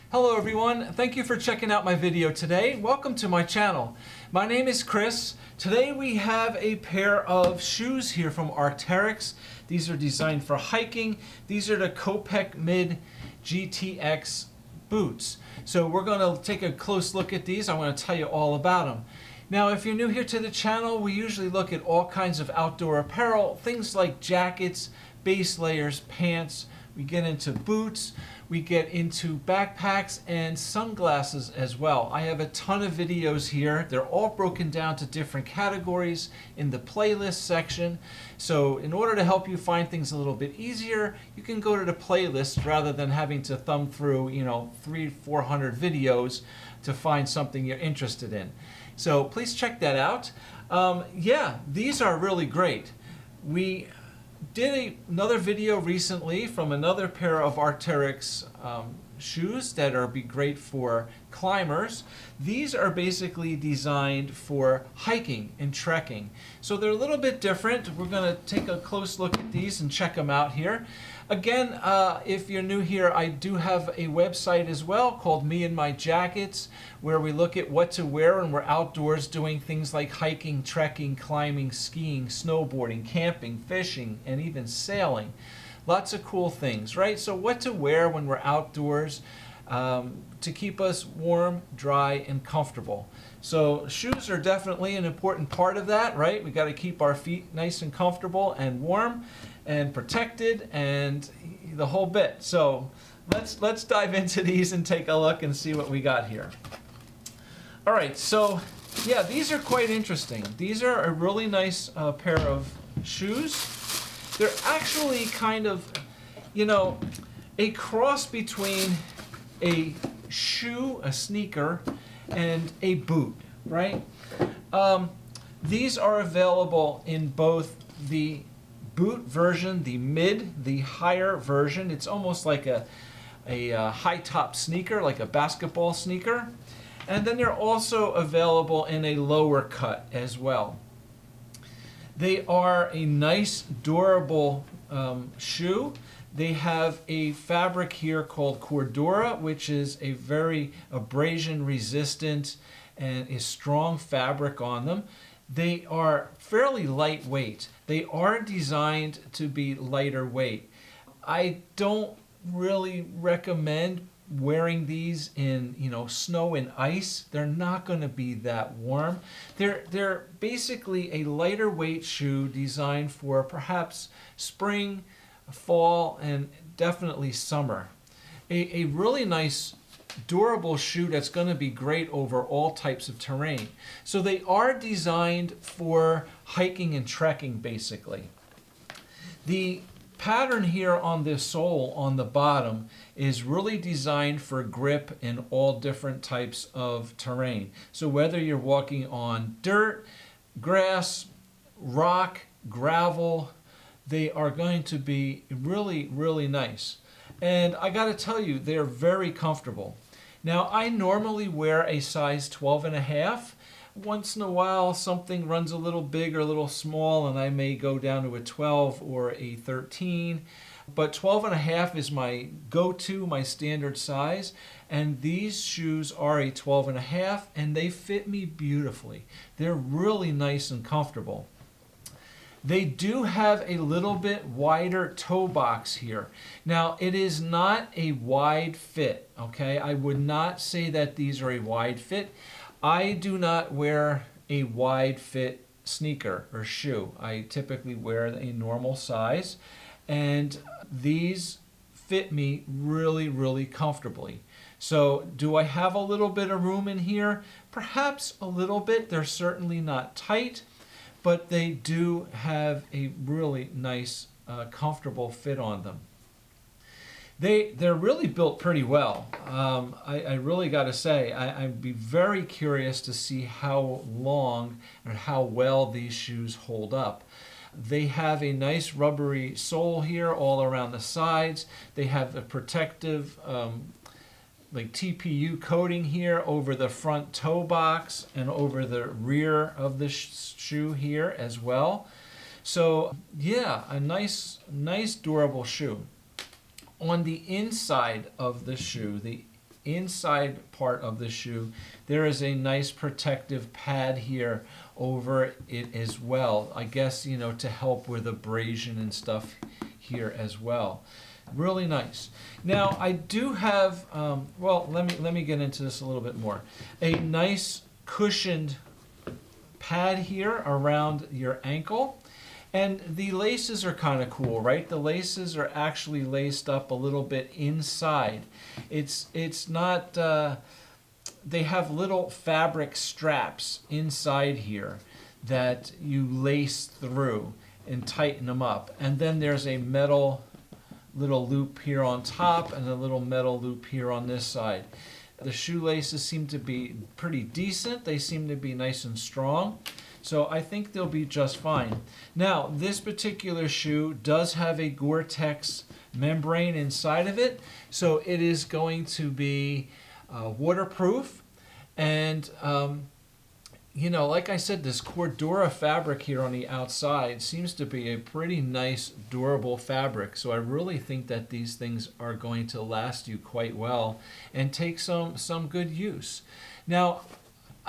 Hello everyone, thank you for checking out my video today. Welcome to my channel. My name is Chris. Today we have a pair of shoes here from GoreTex. These are designed for hiking. These are the Kopec Mid GTX boots. So we're going to take a close look at these. I want to tell you all about them. Now if you're new here to the channel, we usually look at all kinds of outdoor apparel, things like jackets, base layers, pants. We get into boots, we get into backpacks and sunglasses as well. I have a ton of videos here. They're all broken down to different categories in the playlist section. So in order to help you find things a little bit easier, you can go to the playlist rather than having to thumb through, 300-400 videos to find something you're interested in. So please check that out. Yeah, these are really great. We did another video recently from another pair of GoreTex shoes that are be great for climbers. These are basically designed for hiking and trekking. So they're a little bit different. We're going to take a close look at these and check them out here. Again, if you're new here, I do have a website as well called Me and My Jackets, where we look at what to wear when we're outdoors doing things like hiking, trekking, climbing, skiing, snowboarding, camping, fishing, and even sailing. Lots of cool things, right? So what to wear when we're outdoors to keep us warm, dry, and comfortable. So shoes are definitely an important part of that, right? We got to keep our feet nice and comfortable and warm and protected and the whole bit. So let's dive into these and take a look and see what we got here. All right, so yeah, these are quite interesting. These are a really nice pair of shoes. They're actually kind of, a cross between a shoe, a sneaker, and a boot, right? These are available in both the boot version, the mid, the higher version. It's almost like a high top sneaker, like a basketball sneaker. And then they're also available in a lower cut as well. They are a nice, durable shoe. They have a fabric here called Cordura, which is a very abrasion resistant and a strong fabric on them. They are fairly lightweight. They are designed to be lighter weight. I don't really recommend wearing these in snow and ice. They're not going to be that warm. They're basically a lighter weight shoe designed for perhaps spring, fall, and definitely summer. A really nice durable shoe that's going to be great over all types of terrain. So they are designed for hiking and trekking basically. The pattern here on this sole on the bottom is really designed for grip in all different types of terrain. So whether you're walking on dirt, grass, rock, gravel, they are going to be really, really nice. And I got to tell you, they're very comfortable. Now I normally wear a size 12.5. Once in a while something runs a little big or a little small and I may go down to a 12 or a 13. But 12.5 is my go-to, my standard size. And these shoes are a 12.5 and they fit me beautifully. They're really nice and comfortable. They do have a little bit wider toe box here. Now, it is not a wide fit, okay? I would not say that these are a wide fit. I do not wear a wide fit sneaker or shoe. I typically wear a normal size, and these fit me really, really comfortably. So, do I have a little bit of room in here? Perhaps a little bit. They're certainly not tight, but they do have a really nice, comfortable fit on them. They're really built pretty well. I really got to say, I'd be very curious to see how long and how well these shoes hold up. They have a nice rubbery sole here all around the sides. They have the protective like TPU coating here over the front toe box and over the rear of the shoe here as well. So yeah, a nice durable shoe. On the inside of the shoe, the inside part of the shoe, there is a nice protective pad here over it as well. I guess, you know, to help with abrasion and stuff here as well. Really nice. Now I do have, well, let me get into this a little bit more. A nice cushioned pad here around your ankle. And the laces are kind of cool, right? The laces are actually laced up a little bit inside. It's not, they have little fabric straps inside here that you lace through and tighten them up. And then there's a metal little loop here on top and a little metal loop here on this side. The shoelaces seem to be pretty decent. They seem to be nice and strong. So I think they'll be just fine. Now, this particular shoe does have a GoreTex membrane inside of it. So it is going to be waterproof. And, you know, like I said, this Cordura fabric here on the outside seems to be a pretty nice, durable fabric. So I really think that these things are going to last you quite well and take some good use. Now,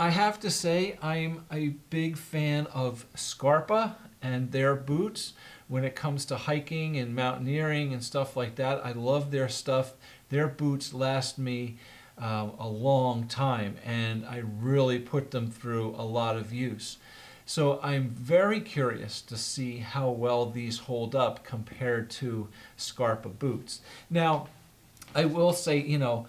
I have to say I'm a big fan of Scarpa and their boots when it comes to hiking and mountaineering and stuff like that. I love their stuff. Their boots last me a long time, and I really put them through a lot of use. So I'm very curious to see how well these hold up compared to Scarpa boots. Now, I will say, you know,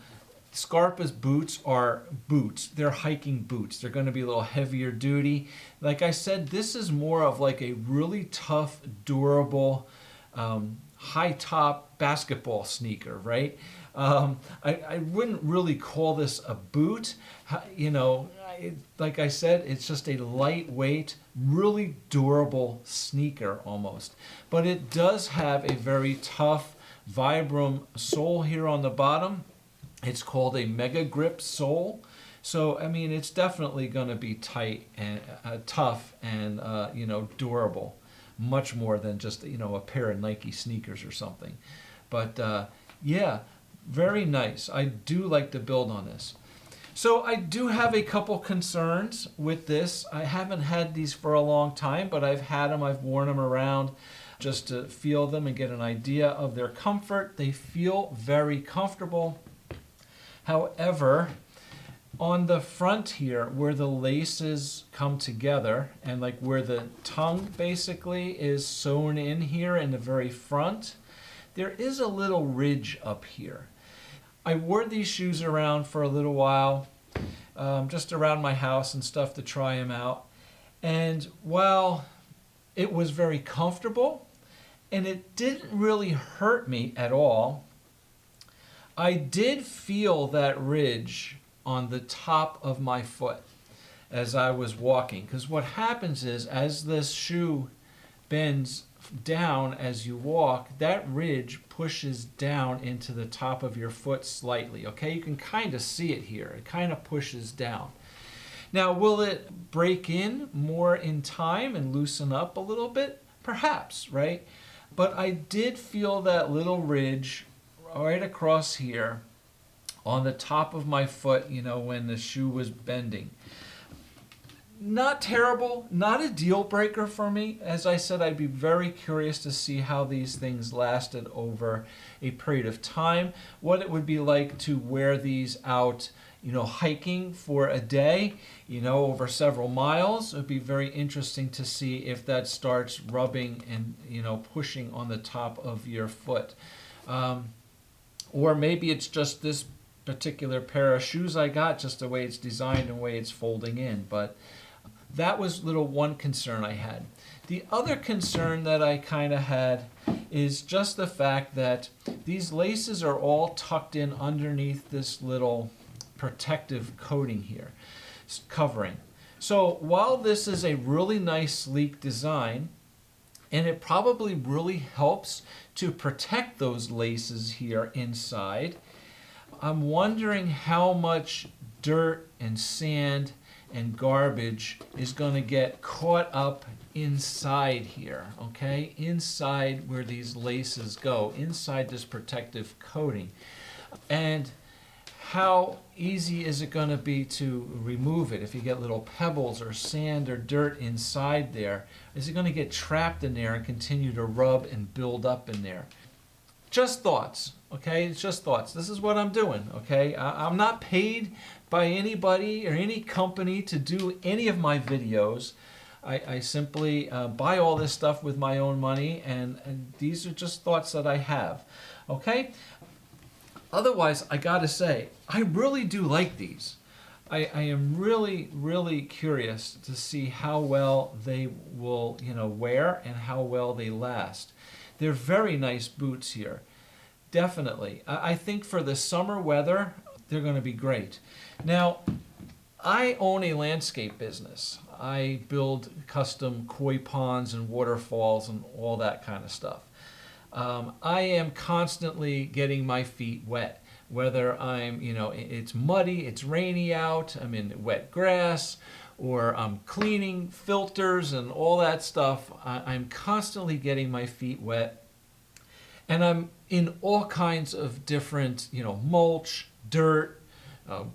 Scarpa's boots are boots. They're hiking boots. They're going to be a little heavier duty. Like I said, this is more of like a really tough, durable, high top basketball sneaker, right? I wouldn't really call this a boot. You know, like I said, it's just a lightweight, really durable sneaker almost. But it does have a very tough Vibram sole here on the bottom. It's called a Mega Grip sole. So, I mean, it's definitely going to be tight and tough and, you know, durable. Much more than just, you know, a pair of Nike sneakers or something. But, yeah, very nice. I do like the build on this. So I do have a couple concerns with this. I haven't had these for a long time, but I've had them. I've worn them around just to feel them and get an idea of their comfort. They feel very comfortable. However, on the front here, where the laces come together and like where the tongue basically is sewn in here in the very front, there is a little ridge up here. I wore these shoes around for a little while, just around my house and stuff to try them out. And while it was very comfortable and it didn't really hurt me at all, I did feel that ridge on the top of my foot as I was walking. Because what happens is, as this shoe bends down as you walk, that ridge pushes down into the top of your foot slightly. Okay, you can kind of see it here. It kind of pushes down. Now, will it break in more in time and loosen up a little bit? Perhaps, right? But I did feel that little ridge right across here on the top of my foot, you know, when the shoe was bending. Not terrible, not a deal breaker for me. As I said, I'd be very curious to see how these things lasted over a period of time, what it would be like to wear these out, you know, hiking for a day, you know, over several miles. It would be very interesting to see if that starts rubbing and, you know, pushing on the top of your foot. Or maybe it's just this particular pair of shoes I got, just the way it's designed and the way it's folding in. But that was one concern I had. The other concern that I kind of had is just the fact that these laces are all tucked in underneath this little protective coating here, covering. So while this is a really nice, sleek design, and it probably really helps to protect those laces here inside, I'm wondering how much dirt and sand and garbage is going to get caught up inside here, okay? Inside where these laces go, inside this protective coating. And how easy is it going to be to remove it? If you get little pebbles or sand or dirt inside there, is it going to get trapped in there and continue to rub and build up in there? Just thoughts, okay? It's just thoughts. This is what I'm doing, okay? I'm not paid by anybody or any company to do any of my videos. I simply buy all this stuff with my own money, and these are just thoughts that I have, okay? Otherwise, I gotta say, I really do like these. I am really, really curious to see how well they will, wear and how well they last. They're very nice boots here, definitely. I think for the summer weather, they're gonna be great. Now, I own a landscape business. I build custom koi ponds and waterfalls and all that kind of stuff. I am constantly getting my feet wet, whether I'm, it's muddy, it's rainy out, I'm in wet grass, or I'm cleaning filters and all that stuff. I'm constantly getting my feet wet. And I'm in all kinds of different, mulch, dirt,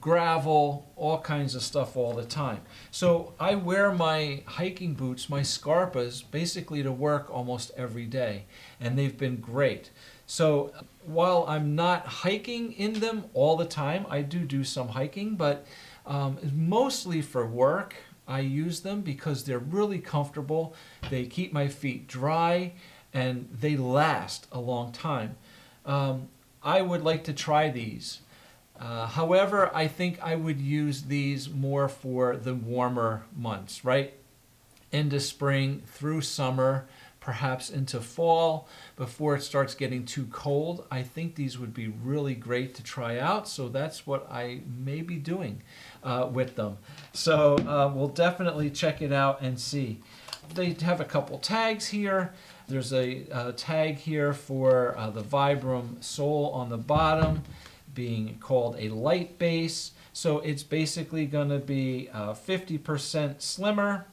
gravel, all kinds of stuff all the time. So I wear my hiking boots, my Scarpas, basically to work almost every day, and they've been great. So while I'm not hiking in them all the time, I do some hiking, but mostly for work. I use them because they're really comfortable. They keep my feet dry, and they last a long time. I would like to try these. However, I think I would use these more for the warmer months, right? Into spring through summer, perhaps into fall, before it starts getting too cold. I think these would be really great to try out, so that's what I may be doing with them. So we'll definitely check it out and see. They have a couple tags here. There's a tag here for the Vibram sole on the bottom, being called a light base. So it's basically going to be 50% slimmer,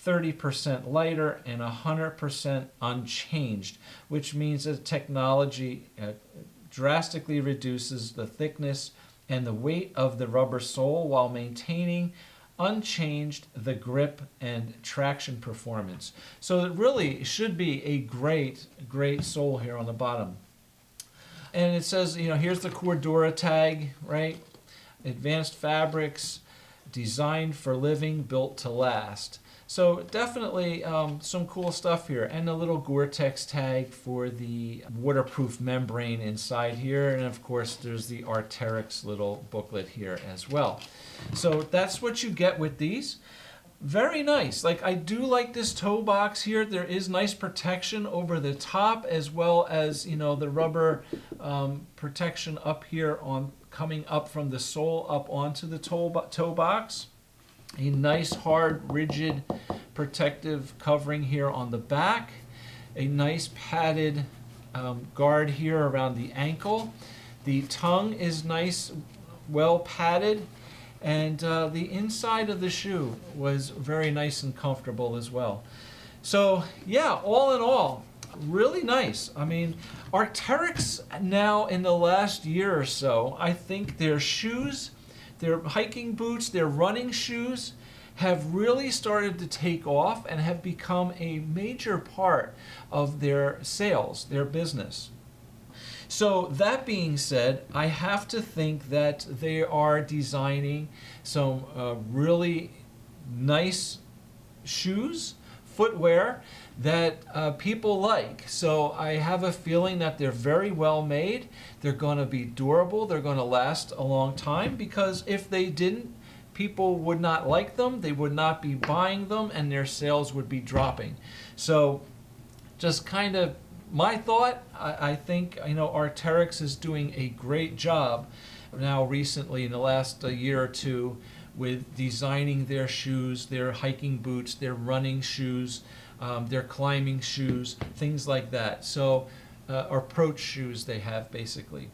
30% lighter, and 100% unchanged, which means that technology drastically reduces the thickness and the weight of the rubber sole while maintaining unchanged the grip and traction performance. So it really should be a great sole here on the bottom. And it says, here's the Cordura tag, right? Advanced fabrics, designed for living, built to last. So definitely some cool stuff here. And a little GoreTex tag for the waterproof membrane inside here. And of course, there's the Arc'teryx little booklet here as well. So that's what you get with these. Very nice. Like, I do like this toe box here. There is nice protection over the top, as well as, the rubber protection up here on coming up from the sole up onto the toe box. A nice, hard, rigid, protective covering here on the back. A nice padded guard here around the ankle. The tongue is nice, well padded. And the inside of the shoe was very nice and comfortable as well. So yeah, all in all, really nice. I mean, Arc'teryx now in the last year or so, I think their shoes, their hiking boots, their running shoes have really started to take off and have become a major part of their sales, their business. So that being said, I have to think that they are designing some really nice shoes, footwear that people like. So I have a feeling that they're very well made. They're going to be durable. They're going to last a long time, because if they didn't, people would not like them. They would not be buying them, and their sales would be dropping. So just kind of my thought, I think, Arc'teryx is doing a great job now recently in the last year or two with designing their shoes, their hiking boots, their running shoes, their climbing shoes, things like that. So, approach shoes they have basically.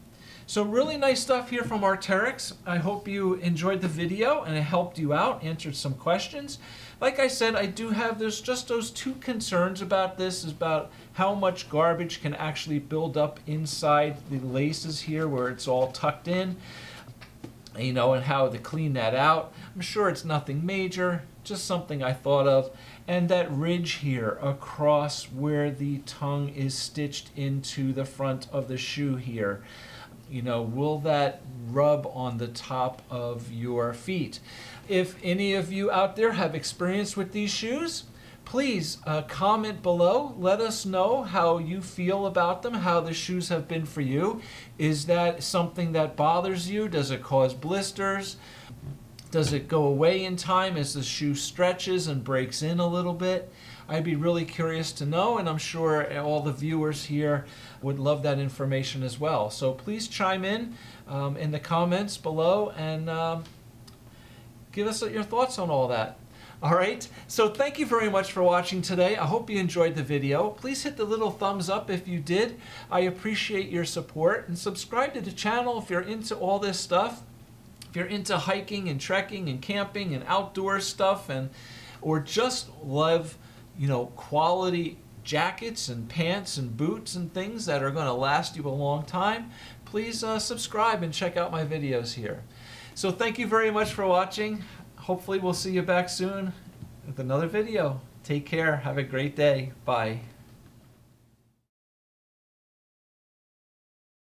So really nice stuff here from Arc'teryx. I hope you enjoyed the video and it helped you out, answered some questions. Like I said, there's just those two concerns about this, is about how much garbage can actually build up inside the laces here where it's all tucked in. and how to clean that out. I'm sure it's nothing major, just something I thought of. And that ridge here across where the tongue is stitched into the front of the shoe here, will that rub on the top of your feet? If any of you out there have experience with these shoes, please comment below. Let us know how you feel about them, how the shoes have been for you. Is that something that bothers you? Does it cause blisters? Does it go away in time as the shoe stretches and breaks in a little bit? I'd be really curious to know, and I'm sure all the viewers here would love that information as well. So please chime in the comments below and give us your thoughts on all that. All right, so thank you very much for watching today. I hope you enjoyed the video. Please hit the little thumbs up if you did. I appreciate your support, and subscribe to the channel if you're into all this stuff. If you're into hiking and trekking and camping and outdoor stuff, or just love, quality jackets and pants and boots and things that are going to last you a long time, please subscribe and check out my videos here. So thank you very much for watching. Hopefully we'll see you back soon with another video. Take care. Have a great day. Bye.